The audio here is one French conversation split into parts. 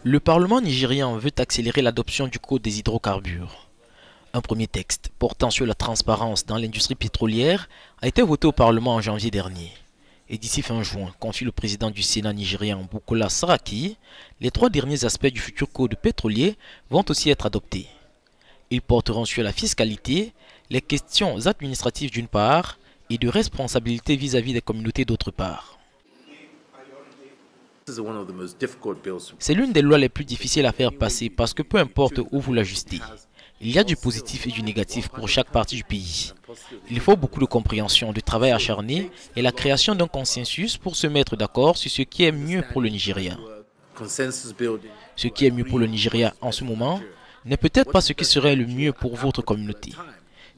Le Parlement nigérien veut accélérer l'adoption du Code des hydrocarbures. Un premier texte portant sur la transparence dans l'industrie pétrolière a été voté au Parlement en janvier dernier. Et d'ici fin juin, confie le président du Sénat nigérien Bukola Saraki, les 3 derniers aspects du futur code pétrolier vont aussi être adoptés. Ils porteront sur la fiscalité, les questions administratives d'une part et de responsabilité vis-à-vis des communautés d'autre part. C'est l'une des lois les plus difficiles à faire passer parce que peu importe où vous l'ajustez, il y a du positif et du négatif pour chaque partie du pays. Il faut beaucoup de compréhension, de travail acharné et la création d'un consensus pour se mettre d'accord sur ce qui est mieux pour le Nigeria. Ce qui est mieux pour le Nigeria en ce moment n'est peut-être pas ce qui serait le mieux pour votre communauté.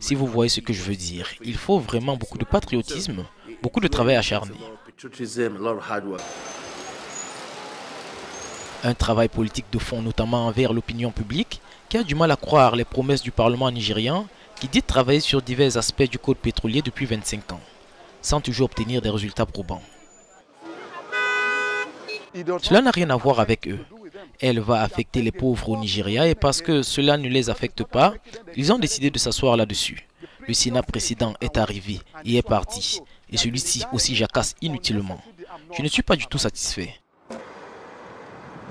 Si vous voyez ce que je veux dire, il faut vraiment beaucoup de patriotisme, beaucoup de travail acharné. Un travail politique de fond, notamment envers l'opinion publique, qui a du mal à croire les promesses du Parlement nigérian, qui dit travailler sur divers aspects du code pétrolier depuis 25 ans, sans toujours obtenir des résultats probants. Cela n'a rien à voir avec eux. Elle va affecter les pauvres au Nigeria et parce que cela ne les affecte pas, ils ont décidé de s'asseoir là-dessus. Le Sénat précédent est arrivé et est parti, et celui-ci aussi jacasse inutilement. Je ne suis pas du tout satisfait.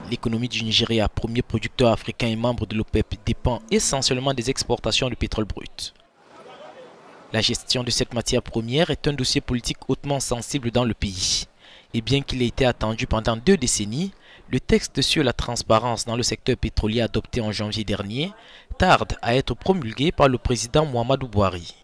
L'économie du Nigeria, premier producteur africain et membre de l'OPEP, dépend essentiellement des exportations de pétrole brut. La gestion de cette matière première est un dossier politique hautement sensible dans le pays. Et bien qu'il ait été attendu pendant 2 décennies, le texte sur la transparence dans le secteur pétrolier adopté en janvier dernier tarde à être promulgué par le président Muhammadu Buhari.